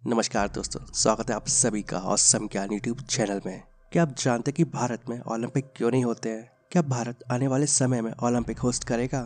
नमस्कार दोस्तों, स्वागत है आप सभी का ऑसम ज्ञान यूट्यूब चैनल में। क्या आप जानते हैं कि भारत में ओलंपिक क्यों नहीं होते हैं? क्या भारत आने वाले समय में ओलंपिक होस्ट करेगा?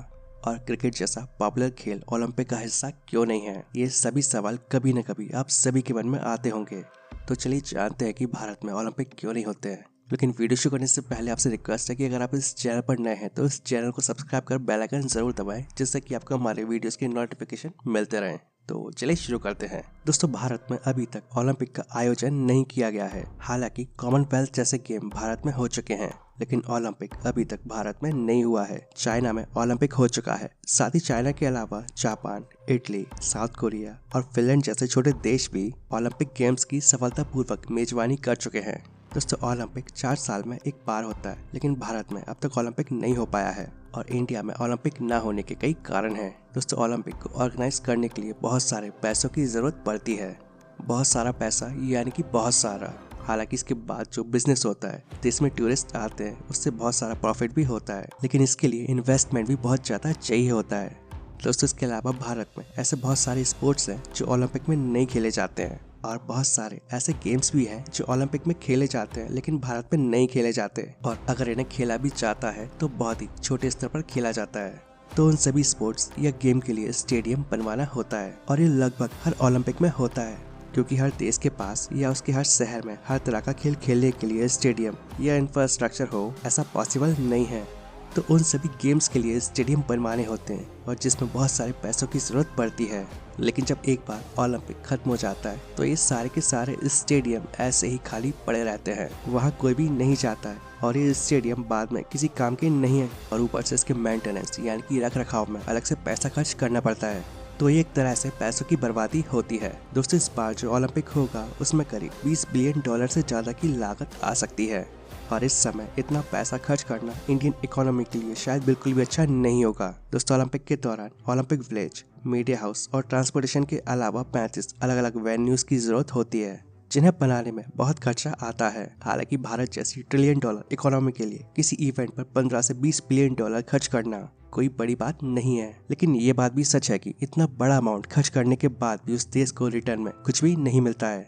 और क्रिकेट जैसा पॉपुलर खेल ओलंपिक का हिस्सा क्यों नहीं है? ये सभी सवाल कभी न कभी आप सभी के मन में आते होंगे। तो चलिए जानते हैं कि भारत में ओलंपिक क्यों नहीं होते हैं। लेकिन वीडियो शुरू करने से पहले आपसे रिक्वेस्ट है कि अगर आप इस चैनल पर नए हैं तो इस चैनल को सब्सक्राइब कर बेल आइकन जरूर दबाएं, जिससे कि आपको हमारे वीडियोस की नोटिफिकेशन मिलते रहें। तो चलिए शुरू करते हैं। दोस्तों, भारत में अभी तक ओलंपिक का आयोजन नहीं किया गया है। हालांकि कॉमनवेल्थ जैसे गेम भारत में हो चुके हैं, लेकिन ओलंपिक अभी तक भारत में नहीं हुआ है। चाइना में ओलंपिक हो चुका है। साथ ही चाइना के अलावा जापान, इटली, साउथ कोरिया और फिनलैंड जैसे छोटे देश भी ओलंपिक गेम्स की सफलतापूर्वक मेजबानी कर चुके हैं। दोस्तों, ओलंपिक 4 साल में एक बार होता है, लेकिन भारत में अब तक ओलंपिक नहीं हो पाया है और इंडिया में ओलंपिक न होने के कई कारण हैं। दोस्तों, ओलंपिक को ऑर्गेनाइज करने के लिए बहुत सारे पैसों की जरूरत पड़ती है। बहुत सारा पैसा यानी कि बहुत सारा। हालांकि इसके बाद जो बिजनेस होता है, देश में टूरिस्ट आते हैं, उससे बहुत सारा प्रॉफिट भी होता है, लेकिन इसके लिए इन्वेस्टमेंट भी बहुत ज़्यादा चाहिए होता है। दोस्तों, इसके अलावा भारत में ऐसे बहुत सारे स्पोर्ट्स हैं जो ओलंपिक में नहीं खेले जाते हैं और बहुत सारे ऐसे गेम्स भी हैं जो ओलंपिक में खेले जाते हैं लेकिन भारत में नहीं खेले जाते, और अगर इन्हें खेला भी जाता है तो बहुत ही छोटे स्तर पर खेला जाता है। तो उन सभी स्पोर्ट्स या गेम के लिए स्टेडियम बनवाना होता है और ये लगभग हर ओलंपिक में होता है, क्योंकि हर देश के पास या उसके हर शहर में हर तरह का खेल खेलने के लिए स्टेडियम या इंफ्रास्ट्रक्चर हो, ऐसा पॉसिबल नहीं है। तो उन सभी गेम्स के लिए स्टेडियम बनवाने होते हैं और जिसमें बहुत सारे पैसों की जरूरत पड़ती है। लेकिन जब एक बार ओलंपिक खत्म हो जाता है तो ये सारे के सारे स्टेडियम ऐसे ही खाली पड़े रहते हैं, वहाँ कोई भी नहीं जाता है और ये स्टेडियम बाद में किसी काम के नहीं है, और ऊपर से इसके मेंटेनेंस यानी कि रख रखाव में अलग से पैसा खर्च करना पड़ता है। तो ये एक तरह से पैसों की बर्बादी होती है। दोस्तों, इस बार जो ओलंपिक होगा उसमें करीब $20 बिलियन से ज्यादा की लागत आ सकती है, और इस समय इतना पैसा खर्च करना इंडियन इकोनॉमी के लिए शायद बिल्कुल भी अच्छा नहीं होगा। दोस्तों, ओलंपिक के दौरान ओलंपिक विलेज, मीडिया हाउस और ट्रांसपोर्टेशन के अलावा 35 अलग अलग वेन्यूज की जरूरत होती है, जिन्हें बनाने में बहुत खर्चा आता है। हालांकि भारत जैसी $1 ट्रिलियन इकोनॉमी के लिए किसी इवेंट पर $15 से $20 बिलियन खर्च करना कोई बड़ी बात नहीं है, लेकिन ये बात भी सच है कि इतना बड़ा अमाउंट खर्च करने के बाद भी उस देश को रिटर्न में कुछ भी नहीं मिलता है।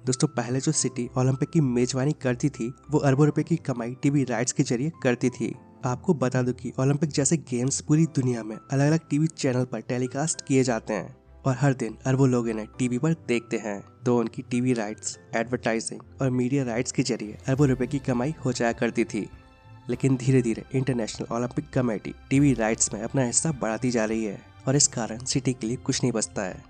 दोस्तों, पहले जो सिटी ओलंपिक की मेजबानी करती थी वो अरबों रुपए की कमाई टीवी राइट्स के जरिए करती थी। आपको बता दूं कि ओलंपिक जैसे गेम्स पूरी दुनिया में अलग अलग टीवी चैनल पर टेलीकास्ट किए जाते हैं और हर दिन अरबों लोग इन्हें टीवी पर देखते हैं। तो उनकी टीवी राइट्स, एडवर्टाइजिंग और मीडिया राइट्स के जरिए अरबों रुपए की कमाई हो जाया करती थी। लेकिन धीरे धीरे international Olympic committee TV rights में अपना हिस्सा बढ़ाती जा रही है और इस कारण सिटी के लिए कुछ नहीं बचता है।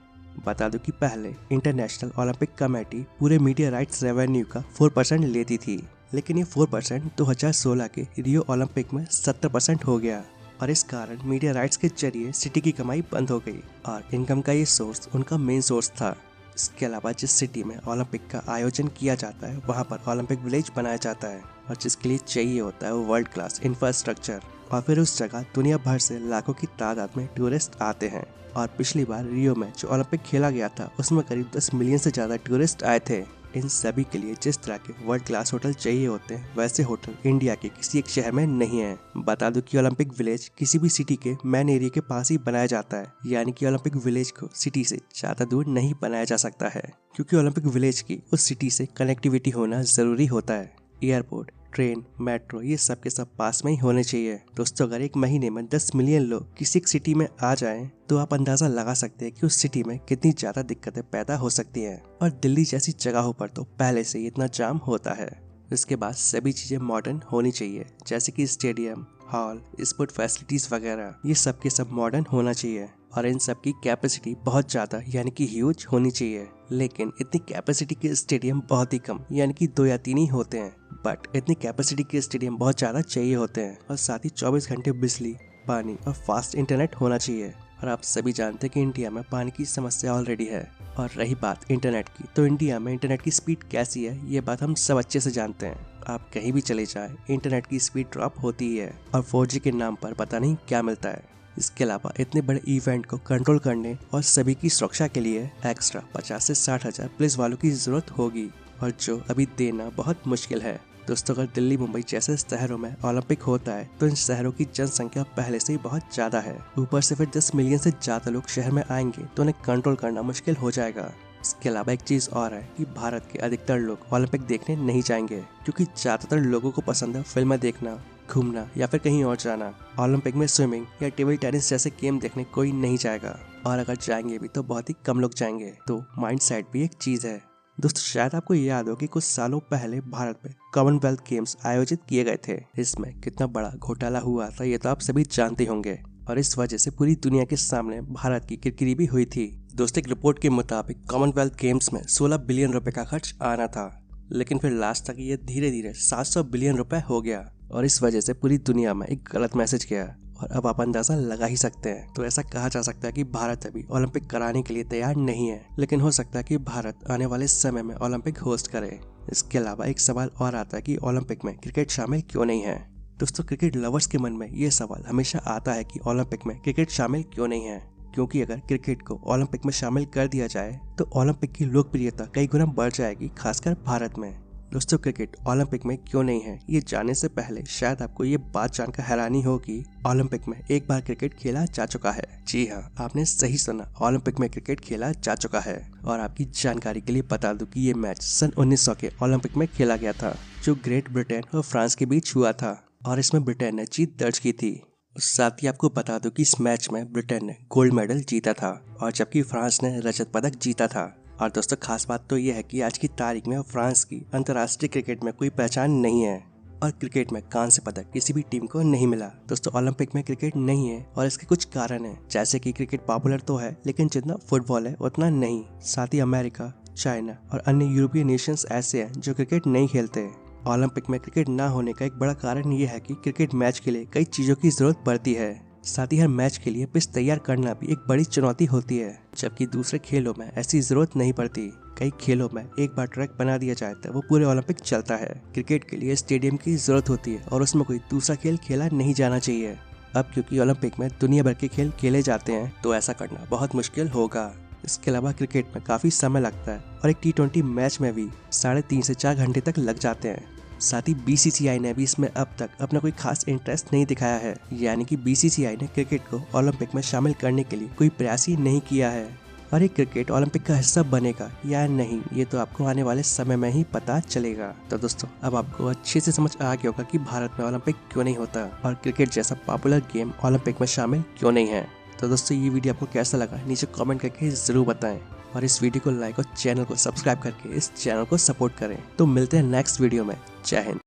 बता दूं कि पहले इंटरनेशनल ओलंपिक कमेटी पूरे मीडिया राइट्स रेवेन्यू का 4% लेती थी, लेकिन ये 4% 2016 के रियो ओलंपिक में 70% हो गया, और इस कारण मीडिया राइट्स के जरिए सिटी की कमाई बंद हो गई और इनकम का ये सोर्स उनका मेन सोर्स था। इसके अलावा जिस सिटी में ओलंपिक का आयोजन किया जाता है वहाँ पर ओलंपिक विलेज बनाया जाता है, और जिसके लिए चाहिए होता है वो वर्ल्ड क्लास इंफ्रास्ट्रक्चर, और फिर उस जगह दुनिया भर से लाखों की तादाद में टूरिस्ट आते हैं। और पिछली बार रियो में जो ओलंपिक खेला गया था उसमें करीब 10 मिलियन से ज्यादा टूरिस्ट आए थे। इन सभी के लिए जिस तरह के वर्ल्ड क्लास होटल चाहिए होते हैं वैसे होटल इंडिया के किसी एक शहर में नहीं है। बता दूं कि ओलंपिक विलेज किसी भी सिटी के मेन एरिया के पास ही बनाया जाता है, यानी कि ओलंपिक विलेज को सिटी से ज्यादा दूर नहीं बनाया जा सकता है, क्योंकि ओलंपिक विलेज की उस सिटी से कनेक्टिविटी होना जरूरी होता है। एयरपोर्ट, ट्रेन, मेट्रो ये सब के सब पास में ही होने चाहिए। दोस्तों, अगर एक महीने में 10 मिलियन लोग किसी एक सिटी में आ जाएं, तो आप अंदाजा लगा सकते हैं कि उस सिटी में कितनी ज्यादा दिक्कतें पैदा हो सकती हैं। और दिल्ली जैसी जगहों पर तो पहले से ही इतना जाम होता है। इसके बाद सभी चीजें मॉडर्न होनी चाहिए, जैसे कि स्टेडियम, हॉल, स्पोर्ट फैसिलिटीज वगैरह, ये सब के सब मॉडर्न होना चाहिए, और इन सब की कैपेसिटी बहुत ज्यादा यानी कि ह्यूज होनी चाहिए। लेकिन इतनी कैपेसिटी के स्टेडियम बहुत ही कम यानी कि 2 या 3 ही होते हैं, बट इतनी कैपेसिटी के स्टेडियम बहुत ज्यादा चाहिए होते हैं, और साथ ही 24 घंटे बिजली, पानी और फास्ट इंटरनेट होना चाहिए। और आप सभी जानते हैं कि इंडिया में पानी की समस्या ऑलरेडी है। और रही बात इंटरनेट की, तो इंडिया में इंटरनेट की स्पीड कैसी है ये बात हम सब अच्छे से जानते हैं। आप कहीं भी चले जाए इंटरनेट की स्पीड ड्रॉप होती ही है, और 4G के नाम पर पता नहीं क्या मिलता है। इसके अलावा इतने बड़े इवेंट को कंट्रोल करने और सभी की सुरक्षा के लिए एक्स्ट्रा 50 से 60 हजार पुलिस वालों की जरूरत होगी, और जो अभी देना बहुत मुश्किल है। दोस्तों, अगर दिल्ली, मुंबई जैसे शहरों में ओलंपिक होता है तो इन शहरों की जनसंख्या पहले से ही बहुत ज्यादा है। ऊपर से फिर 10 मिलियन से ज्यादा लोग शहर में आएंगे तो उन्हें कंट्रोल करना मुश्किल हो जाएगा। इसके अलावा एक चीज़ और है कि भारत के अधिकतर लोग ओलंपिक देखने नहीं जाएंगे, क्योंकि ज़्यादातर लोगों को पसंद है फिल्में देखना, घूमना या फिर कहीं और जाना। ओलंपिक में स्विमिंग या टेबल टेनिस जैसे गेम देखने कोई नहीं जाएगा, और अगर जाएंगे भी तो बहुत ही कम लोग जाएंगे। तो माइंड सेट भी एक चीज़ है। दोस्तों, शायद आपको याद हो कि कुछ सालों पहले भारत में कॉमनवेल्थ गेम्स आयोजित किए गए थे। इसमें कितना बड़ा घोटाला हुआ था ये तो आप सभी जानते होंगे, और इस वजह से पूरी दुनिया के सामने भारत की किरकिरी भी हुई थी। दोस्तों, एक रिपोर्ट के मुताबिक कॉमनवेल्थ गेम्स में 16 बिलियन रुपए का खर्च आना था, लेकिन फिर लास्ट तक ये धीरे धीरे 700 बिलियन रुपए हो गया, और इस वजह से पूरी दुनिया में एक गलत मैसेज गया। और अब आप अंदाजा लगा ही सकते हैं। तो ऐसा कहा जा सकता है कि भारत अभी ओलंपिक कराने के लिए तैयार नहीं है, लेकिन हो सकता है कि भारत आने वाले समय में ओलंपिक होस्ट करे। इसके अलावा एक सवाल और आता है कि ओलंपिक में क्रिकेट शामिल क्यों नहीं है। दोस्तों, क्रिकेट लवर्स के मन में ये सवाल हमेशा आता है कि ओलंपिक में क्रिकेट शामिल क्यों नहीं है, क्योंकि अगर क्रिकेट को ओलंपिक में शामिल कर दिया जाए तो ओलंपिक की लोकप्रियता कई गुना बढ़ जाएगी, खासकर भारत में। दोस्तों, क्रिकेट ओलंपिक में क्यों नहीं है ये जानने से पहले शायद आपको ये बात जानकर हैरानी हो कि ओलंपिक में एक बार क्रिकेट खेला जा चुका है। जी हाँ, आपने सही सुना, ओलंपिक में क्रिकेट खेला जा चुका है। और आपकी जानकारी के लिए बता दूं कि ये मैच सन 1900 के ओलंपिक में खेला गया था, जो ग्रेट ब्रिटेन और फ्रांस के बीच हुआ था, और इसमें ब्रिटेन ने जीत दर्ज की थी। साथ ही आपको बता दूं कि इस मैच में ब्रिटेन ने गोल्ड मेडल जीता था, और जबकि फ्रांस ने रजत पदक जीता था। और दोस्तों, खास बात तो यह है कि आज की तारीख में फ्रांस की अंतर्राष्ट्रीय क्रिकेट में कोई पहचान नहीं है, और क्रिकेट में कांस्य पदक किसी भी टीम को नहीं मिला। दोस्तों, ओलंपिक में क्रिकेट नहीं है, और इसके कुछ कारण हैं, जैसे कि क्रिकेट पॉपुलर तो है, लेकिन जितना फुटबॉल है उतना नहीं। साथ ही अमेरिका, चाइना और अन्य यूरोपीय नेशंस ऐसे हैं जो क्रिकेट नहीं खेलते। ओलंपिक में क्रिकेट ना होने का एक बड़ा कारण ये है कि क्रिकेट मैच के लिए कई चीजों की जरूरत पड़ती है। साथ ही हर मैच के लिए पिच तैयार करना भी एक बड़ी चुनौती होती है, जबकि दूसरे खेलों में ऐसी जरूरत नहीं पड़ती। कई खेलों में एक बार ट्रैक बना दिया जाए तो वो पूरे ओलंपिक चलता है। क्रिकेट के लिए स्टेडियम की जरूरत होती है, और उसमें कोई दूसरा खेल खेला नहीं जाना चाहिए। अब क्योंकि ओलंपिक में दुनिया भर के खेल खेले जाते हैं, तो ऐसा करना बहुत मुश्किल होगा। इसके अलावा क्रिकेट में काफी समय लगता है, और एक T20 मैच में भी 3.5 से 4 घंटे तक लग जाते हैं। साथ ही BCCI ने भी इसमें अब तक अपना कोई खास इंटरेस्ट नहीं दिखाया है, यानी कि BCCI ने क्रिकेट को ओलंपिक में शामिल करने के लिए कोई प्रयास ही नहीं किया है। और ये क्रिकेट ओलंपिक का हिस्सा बनेगा या नहीं, ये तो आपको आने वाले समय में ही पता चलेगा। तो दोस्तों, अब आपको अच्छे से समझ आ गया होगा कि भारत में ओलंपिक क्यों नहीं होता, और क्रिकेट जैसा पॉपुलर गेम ओलंपिक में शामिल क्यों नहीं है। तो दोस्तों, ये वीडियो आपको कैसा लगा नीचे कमेंट करके जरूर बताएं, और इस वीडियो को लाइक और चैनल को सब्सक्राइब करके इस चैनल को सपोर्ट करें। तो मिलते हैं नेक्स्ट वीडियो में। जय हिंद।